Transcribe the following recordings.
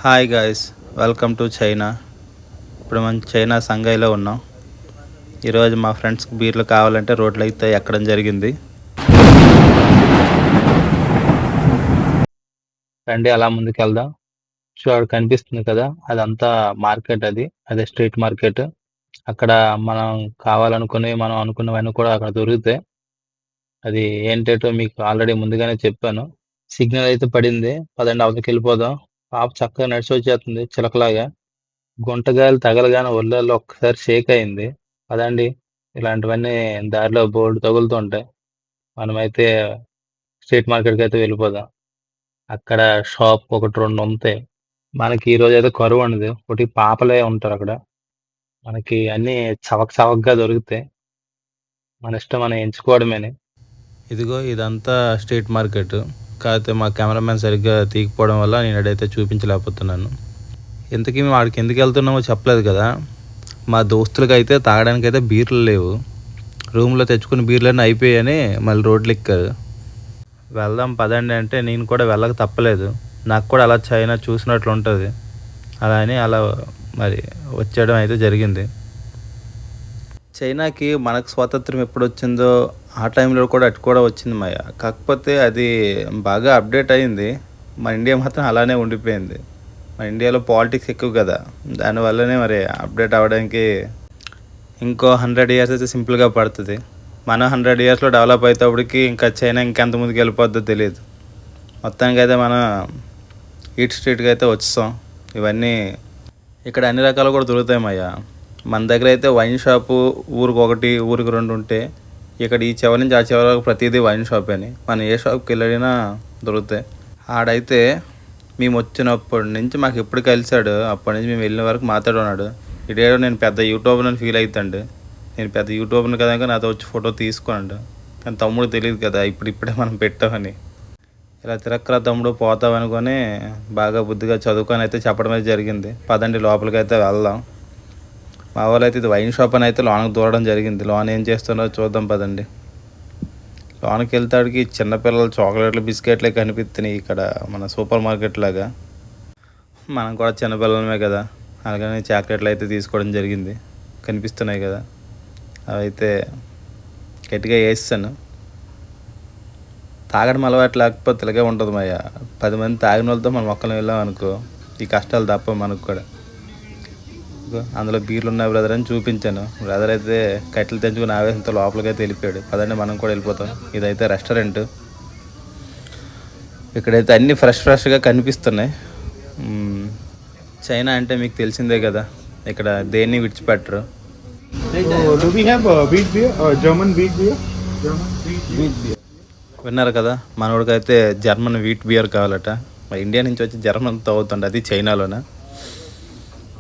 Hi guys, welcome to China. ఇప్పుడు మనం China సంఘైలో ఉన్నాం. ఈరోజు మా ఫ్రెండ్స్కి బీర్లు కావాలంటే రోడ్లు అయితే ఎక్కడం జరిగింది. రండి అలా ముందుకు వెళ్దాం. చూడ కనిపిస్తుంది కదా, అదంతా మార్కెట్. అదే స్ట్రీట్ మార్కెట్. అక్కడ మనం కావాలనుకుని మనం అనుకున్నవన్నీ కూడా అక్కడ దొరుకుతాయి. అది ఏంటంటో మీకు ఆల్రెడీ ముందుగానే చెప్పాను. సిగ్నల్ అయితే పడింది, పదండి అవతలకి వెళ్ళిపోదాం. పాప చక్కగా నడిచి వచ్చేస్తుంది చిలకలాగా. గుంటగాలి తగలగానే ఒళ్ళల్లో ఒక్కసారి షేక్ అయింది. పదండి, ఇలాంటివన్నీ దారిలో బోల్డు తగులుతుంటాయి. మనమైతే స్ట్రీట్ మార్కెట్కి అయితే వెళ్ళిపోదాం. అక్కడ షాప్ ఒకటి రెండు ఉంటాయి. మనకి ఈ రోజు అయితే కరువు ఉండదు. ఒకటి పాపలే ఉంటారు అక్కడ. మనకి అన్ని చవక చవకగా దొరుకుతాయి. మన ఇష్టం మనం ఎంచుకోవడమేని. ఇదిగో ఇదంతా స్ట్రీట్ మార్కెట్. కాకపోతే మా కెమెరామ్యాన్ సరిగ్గా తీయకపోవడం వల్ల నేను అడైతే చూపించలేకపోతున్నాను. ఇంతకీ మేము వాడికి ఎందుకు వెళ్తున్నామో చెప్పలేదు కదా. మా దోస్తులకి అయితే తాగడానికి అయితే బీర్లు లేవు. రూమ్లో తెచ్చుకుని బీర్లన్నీ అయిపోయాయని మళ్ళీ రోడ్లు ఎక్కారు. వెళ్దాం పదండి అంటే నేను కూడా వెళ్ళక తప్పలేదు. నాకు కూడా అలా చైనా చూసినట్లు ఉంటుంది. అలా అని అలా మరి వచ్చేయడం అయితే జరిగింది. చైనాకి మనకు స్వాతంత్రం ఎప్పుడు వచ్చిందో ఆ టైంలో కూడా అటు కూడా వచ్చింది మాయ. కాకపోతే అది బాగా అప్డేట్ అయింది. మన ఇండియా మాత్రం అలానే ఉండిపోయింది. మన ఇండియాలో పాలిటిక్స్ ఎక్కువ కదా, దానివల్లనే మరి అప్డేట్ అవ్వడానికి ఇంకో 100 ఇయర్స్ అయితే సింపుల్గా పడుతుంది. మనం 100 ఇయర్స్లో డెవలప్ అయ్యేటప్పటికి ఇంకా చైనా ఇంకెంత ముందుకు వెళ్ళిపోద్దో తెలియదు. మొత్తానికి అయితే మనం ఈట్ స్ట్రీట్కి అయితే వచ్చేసాం. ఇవన్నీ ఇక్కడ అన్ని రకాలు కూడా దొరుకుతాయమ్మయ్యా. మన దగ్గర అయితే వైన్ షాపు ఊరికి ఒకటి ఊరికి రెండు ఉంటే, ఇక్కడ ఈ చివరి నుంచి ఆ చివరి వరకు ప్రతిదీ వైన్ షాప్ అని మనం ఏ షాప్కి వెళ్ళినా దొరుకుతాయి. ఆడైతే మేము వచ్చినప్పటి నుంచి మాకు ఎప్పుడు కలిసాడు, అప్పటి నుంచి మేము వెళ్ళిన వరకు మాట్లాడున్నాడు. ఇదేదో నేను పెద్ద యూట్యూబర్ అని ఫీల్ అవుతాడు. నేను పెద్ద యూట్యూబర్ని కదా నాతో వచ్చి ఫోటో తీసుకున్నాడు. కానీ తమ్ముడు తెలియదు కదా ఇప్పుడే మనం పెట్టామని. ఇలా తిరక్కరా తమ్ముడు పోతామనుకొని బాగా బుద్ధిగా చదువుకొని అయితే చెప్పడమే జరిగింది. పదండి లోపలికి అయితే వెళ్దాం. మా వాళ్ళు అయితే ఇది వైన్ షాప్ అని అయితే లోనకి దూరడం జరిగింది. లోన్ ఏం చేస్తుందో చూద్దాం పదండి. లోనకి వెళ్తాడికి చిన్నపిల్లలు చాక్లెట్లు బిస్కెట్లే కనిపిస్తున్నాయి ఇక్కడ మన సూపర్ మార్కెట్ లాగా. మనం కూడా చిన్నపిల్లలమే కదా, అలాగని చాక్లెట్లు అయితే తీసుకోవడం జరిగింది. కనిపిస్తున్నాయి కదా, అవైతే గట్టిగా వేస్తాను. తాగడం అలవాటు లేకపోతే ఇలాగే ఉంటుంది మాయ. 10 మంది తాగిన వాళ్ళతో మనం ఒక్కరిని వెళ్ళాం అనుకో, ఈ కష్టాలు తప్ప మనకు కూడా. అందులో బీర్లు ఉన్నాయి బ్రదర్ అని చూపించాను. బ్రదర్ అయితే కట్టెలు తెంచుకుని ఆవేశంతో లోపలికైతే వెళ్ళిపోయాడు. పదండి మనం కూడా వెళ్ళిపోతాం. ఇదైతే రెస్టారెంట్. ఇక్కడైతే అన్నీ ఫ్రెష్గా కనిపిస్తున్నాయి. చైనా అంటే మీకు తెలిసిందే కదా, ఇక్కడ దేన్ని విడిచిపెట్టరు. విన్నారు కదా, మనోడికైతే జర్మన్ వీట్ బియర్ కావాలట. ఇండియా నుంచి వచ్చి జర్మన్ తాగుతుండే, అది చైనాలోన.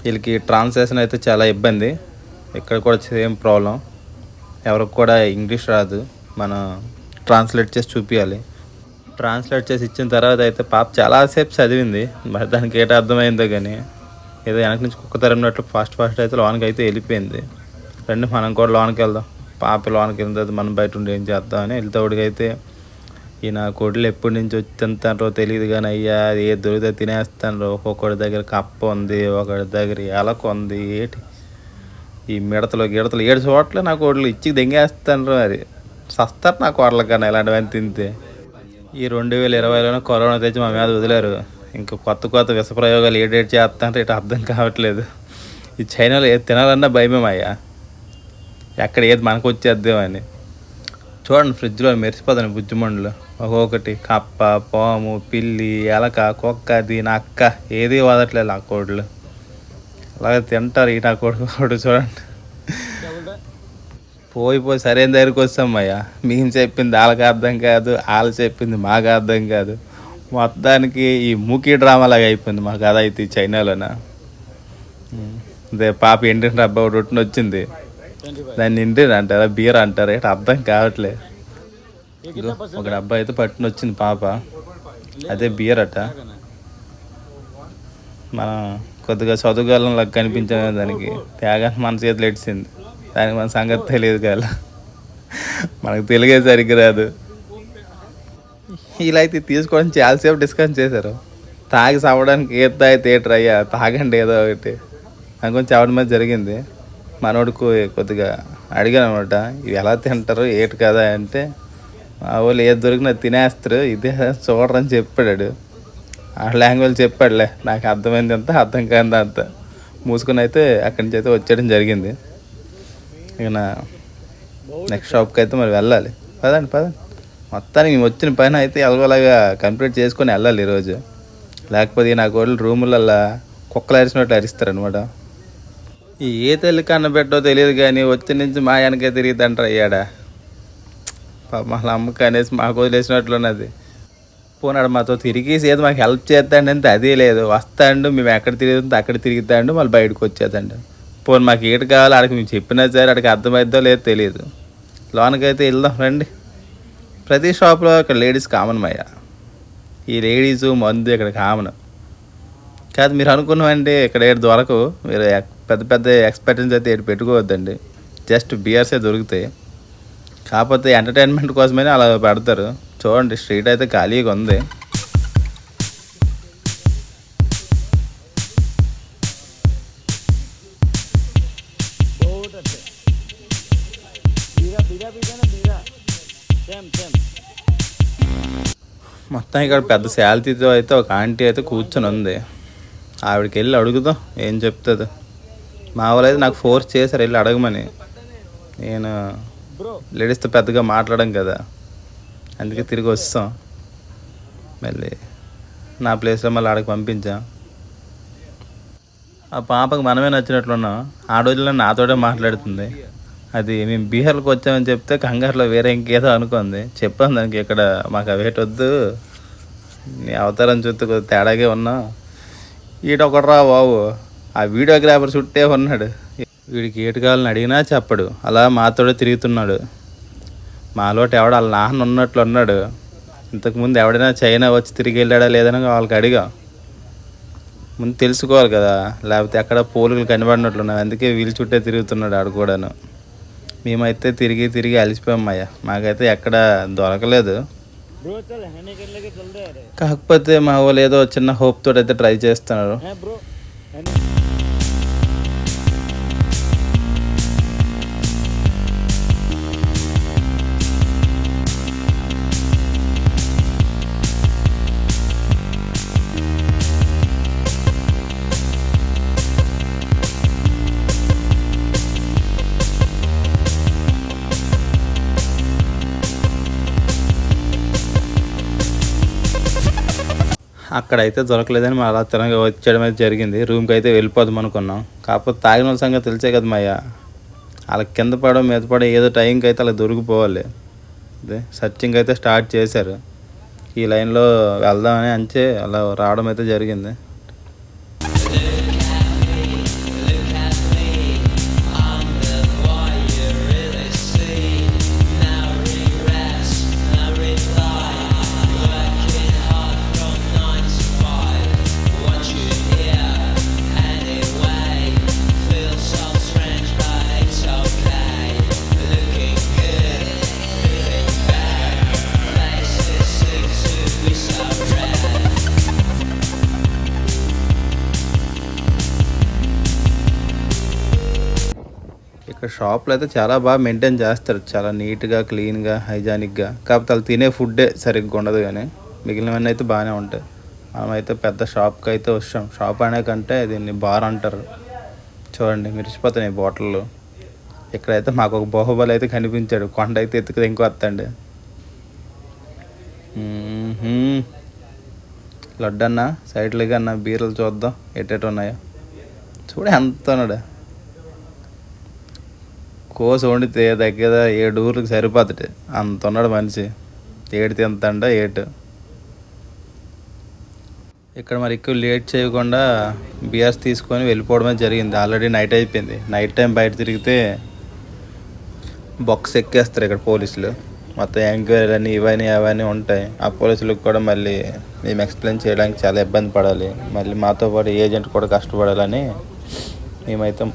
వీళ్ళకి ట్రాన్స్లేషన్ అయితే చాలా ఇబ్బంది. ఇక్కడ కూడా సేమ్ ప్రాబ్లం. ఎవరికి కూడా ఇంగ్లీష్ రాదు, మనం ట్రాన్స్లేట్ చేసి చూపించాలి. ట్రాన్స్లేట్ చేసి ఇచ్చిన తర్వాత అయితే పాప చాలాసేపు చదివింది. మరి దానికి ఏటో అర్థమైందో కానీ ఏదో వెనక నుంచి కుక్క తరిమినట్లు ఫాస్ట్ అయితే లోనికి అయితే వెళ్ళిపోయింది. రండి మనం కూడా లోనికి వెళ్దాం. పాప లోనికి వెళ్ళిన తర్వాత మనం బయట ఉండి ఏం చేద్దామని వెళ్తావుడికి అయితే, ఈ నా కొడులు ఎప్పటి నుంచి వచ్చింతారో తెలియదు కానీ అయ్యా ఏ దొరికితే తినేస్తాను. ఒక్కొక్కడి దగ్గర కప్ప ఉంది, ఒకడి దగ్గర ఎలక ఉంది, ఏటి ఈ మిడతలు గిడతలు 7 చోట్ల నా కోడలు ఇచ్చి దెంగేస్తాను. మరి సస్తారు నా కోడలు కన్నా ఇలాంటివన్నీ తింటే. ఈ 2020లోనే కరోనా తెచ్చి మా మీద వదిలేరు. ఇంకా కొత్త విష ప్రయోగాలు ఏడేటి చేస్తానంటే ఇటు అర్థం కావట్లేదు. ఈ చైనాలో ఏది తినాలన్నా భయమేమయ్యా, ఎక్కడ ఏది మనకు వచ్చేద్దామని. చూడండి ఫ్రిడ్జ్లో మెరిసిపోతాను బుజ్జిమండలు ఒక్కొక్కటి. కప్ప, పాము, పిల్లి, ఎలక, కుక్క, దీని అక్క ఏది వదట్లేదు నా కోళ్ళు. అలాగే తింటారు ఈ నా కొడుకు. చూడండి పోయి సరైన దగ్గరికి వస్తామయ్యా. మేము చెప్పింది వాళ్ళకి అర్థం కాదు, వాళ్ళు చెప్పింది మాకు అర్థం కాదు. మొత్తానికి ఈ మూకీ డ్రామా లాగా అయిపోయింది మాకు. అదైతే చైనాలోన అదే పాప ఎండిన డబ్బా రొట్టెని వచ్చింది, దాన్ని ఇండియన్ అంటారా బీర్ అంటారా ఇట్లా అర్థం కావట్లేదు. ఒక డబ్బా అయితే పట్టుని వచ్చింది పాప, అదే బియర్ అట. మనం కొద్దిగా చదువుగాలంలా కనిపించాము దానికి, తేగానే మన చేతులు ఎడిచింది. దానికి మన సంగతి తెలియదు కదా, మనకు తెలుగే సరిగ్గా రాదు. ఇలా అయితే తీసుకోవడం చాలాసేపు డిస్కస్ చేశారు. తాగి సావడానికి ఏది తాగి థియేటర్ అయ్యా తాగండి ఏదో ఒకటి అని కొంచెం ఎవరి మీద జరిగింది. మనోడికి కొద్దిగా అడిగాను అనమాట, ఇవి ఎలా తింటారు ఏటి కదా అంటే మా వాళ్ళు ఏది దొరికినా తినేస్తారు, ఇదే చూడరని చెప్పాడు. ఆ లాంగ్వేజ్ చెప్పాడులే, నాకు అర్థమైంది అంత అర్థం కాదు అంత మూసుకొని అయితే అక్కడి నుంచి అయితే వచ్చేయడం జరిగింది. ఇక నా నెక్స్ట్ షాప్కి అయితే మరి వెళ్ళాలి. పదండి మొత్తానికి మేము వచ్చిన పైన అయితే ఎలాగోలాగా కంప్లీట్ చేసుకొని వెళ్ళాలి ఈరోజు. లేకపోతే నాకు వాళ్ళు రూములల్లా కుక్కలు అరిచినట్లు అరిస్తారనమాట. ఏ తల్లి కన్న పెట్టో తెలియదు కానీ వచ్చి నుంచి మా వెనకే తిరిగిద్దంటారు అయ్యాడా. మళ్ళీ అమ్మకి అనేసి మాకు వదిలేసినట్లున్నది. పోనాడు మాతో తిరిగేసి ఏదో మాకు హెల్ప్ చేస్తాడంటే అదే లేదు, వస్తాడు మేము ఎక్కడ తిరుగుతుందో అక్కడ తిరుగుతాడు, మళ్ళీ బయటకు వచ్చేదండి. పోనీ మాకు ఏటు కావాలో ఆడికి మేము చెప్పినా సరే ఆడికి అర్థమైద్దో లేదో తెలియదు. లోనకైతే వెళ్దాం రండి. ప్రతి షాప్లో ఇక్కడ లేడీస్ కామన్ మయ్య, ఈ లేడీసు మందు ఇక్కడ కామన్ కాదు. మీరు అనుకున్నామంటే ఇక్కడ ఏడు దొరకవు, మీరు పెద్ద పెద్ద ఎక్స్పెక్టెన్స్ అయితే ఏడు పెట్టుకోవద్దండి. జస్ట్ బియర్సే దొరుకుతాయి, కాకపోతే ఎంటర్టైన్మెంట్ కోసమే అలా పెడతారు. చూడండి స్ట్రీట్ అయితే ఖాళీగా ఉంది. మొత్తం ఇక్కడ పెద్ద శాలరీతో అయితే ఒక ఆంటీ అయితే కూర్చొని ఉంది. ఆవిడకి వెళ్ళి అడుగుదాం ఏం చెప్తుంది. మా వాళ్ళు అయితే నాకు ఫోర్స్ చేశారు వెళ్ళి అడగమని. నేను లేడీస్తో పెద్దగా మాట్లాడడం కదా, అందుకే తిరిగి వస్తాం. మళ్ళీ నా ప్లేస్లో మళ్ళీ ఆడకి పంపించాం. ఆ పాపకు మనమే నచ్చినట్లున్నాం. ఆ రోజుల్లో నాతోటే మాట్లాడుతుంది. అది మేము బీహార్కి వచ్చామని చెప్తే కంగారులో వేరే ఇంకేదో అనుకుంది. చెప్పాను దానికి ఇక్కడ మాకు అవేటొద్దు, నీ అవతారం చూస్తే కొద్దిగా తేడాగే ఉన్నాం. ఈడొకడ్రా బాబు ఆ వీడియోగ్రాఫర్ చుట్టే ఉన్నాడు. వీడికి ఏటు కావాలని అడిగినా చెప్పడు, అలా మాతోడే తిరుగుతున్నాడు. మాలోటి ఎవడ వాళ్ళ నాన్న ఉన్నట్లు ఉన్నాడు. ఇంతకుముందు ఎవడైనా చైనా వచ్చి తిరిగి వెళ్ళాడా లేదని వాళ్ళకి అడిగా. ముందు తెలుసుకోవాలి కదా, లేకపోతే ఎక్కడ పోలుగులు కనబడినట్లున్నాయి. అందుకే వీళ్ళు చుట్టే తిరుగుతున్నాడు ఆడు కూడాను. మేమైతే తిరిగి అలసిపోయామయ్యా, మాకైతే ఎక్కడ దొరకలేదు. కాకపోతే మా వాళ్ళు ఏదో చిన్న హోప్ తోటి అయితే ట్రై చేస్తున్నారు. అక్కడైతే దొరకలేదని అలా తినగా వచ్చేయడం అయితే జరిగింది. రూమ్కి అయితే వెళ్ళిపోదాం అనుకున్నాం. కాకపోతే తాగిన వాళ్ళ సంగతి తెలిసే కదా మయ్య, వాళ్ళకి కింద పడడం మీద పడడం ఏదో టైంకి అయితే అలా దొరికిపోవాలి. అదే సర్చింగ్ అయితే స్టార్ట్ చేశారు. ఈ లైన్లో వెళ్దామని అంచే అలా రావడం అయితే జరిగింది. ఇక్కడ షాప్లో అయితే చాలా బాగా మెయింటైన్ చేస్తారు, చాలా నీట్గా క్లీన్గా హైజానిక్గా. కాకపోతే వాళ్ళు తినే ఫుడ్డే సరిగ్గా ఉండదు, కానీ మిగిలినవన్నీ అయితే బాగానే ఉంటాయి. మనమైతే పెద్ద షాప్కి అయితే వచ్చాం. షాప్ అనే కంటే దీన్ని బార్ అంటారు. చూడండి మిరిచిపోతున్నాయి బాటిల్లో. ఇక్కడైతే మాకు ఒక బాహుబలి అయితే కనిపించాడు, కొండ అయితే ఎత్తుకుని ఇంకో వస్తండి. లడ్డన్న సైడ్లుగా అన్న బీర్లు చూద్దాం ఎట్టేటి ఉన్నాయో. చూడ ఎంత ఉన్నాడు, కోస వండితే దగ్గర 7 ఊర్లకు సరిపోతాడు అంత ఉన్నాడు మనిషి. ఏడు తింతండ ఏటు. ఇక్కడ మరి ఎక్కువ లేట్ చేయకుండా బియర్స్ తీసుకొని వెళ్ళిపోవడమే జరిగింది. ఆల్రెడీ నైట్ అయిపోయింది. నైట్ టైం బయట తిరిగితే బాక్స్ ఎక్కేస్తారు ఇక్కడ పోలీసులు. మొత్తం ఎంక్వైరీలు ఇవన్నీ అవన్నీ ఉంటాయి. ఆ పోలీసులకు కూడా మళ్ళీ మేము ఎక్స్ప్లెయిన్ చేయడానికి చాలా ఇబ్బంది పడాలి. మళ్ళీ మాతో పాటు ఏజెంట్ కూడా కష్టపడాలని మేమైతే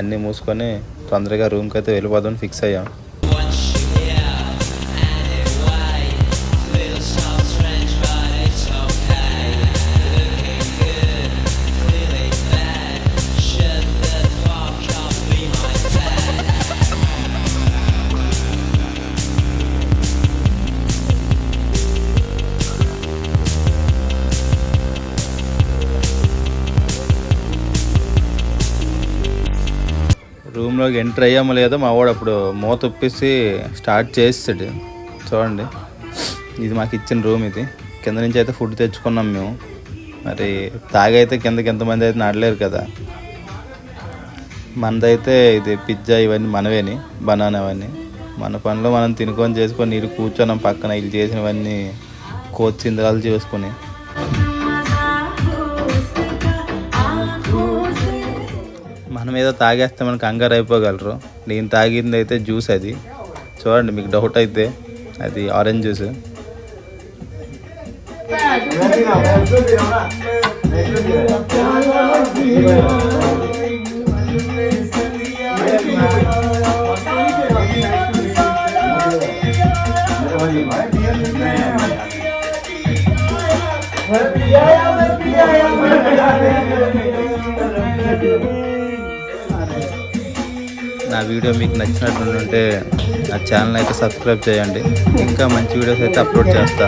అన్నీ మూసుకొని తొందరగా రూమ్కి అయితే వెళ్ళిపోదామని ఫిక్స్ అయ్యాం. రూమ్లోకి ఎంటర్ అయ్యామో లేదో మా వాడు అప్పుడు మూత ఉప్పేసి స్టార్ట్ చేస్తాడు. చూడండి, ఇది మాకు ఇచ్చిన రూమ్. ఇది కింద నుంచి అయితే ఫుడ్ తెచ్చుకున్నాం మేము. మరి తాగైతే కిందకి ఎంతమంది అయితే నడలేరు కదా. మనదైతే ఇది పిజ్జా ఇవన్నీ మనవేని, బనానా అవన్నీ మన పనిలో మనం తినుకొని చేసుకొని నీరు కూర్చొన్నాం పక్కన. వీళ్ళు చేసినవన్నీ కోచిందరాలు చేసుకుని. మనం ఏదో తాగేస్తే మనకు కంగారు అయిపోగలరు. నేను తాగింది అయితే జ్యూస్. అది చూడండి, మీకు డౌట్ అయితే అది ఆరెంజ్ జ్యూస్. నా వీడియో మీకు నచ్చినట్టుంటే నా ఛానల్ అయితే సబ్స్క్రైబ్ చేయండి. ఇంకా మంచి వీడియోస్ అయితే అప్లోడ్ చేస్తా.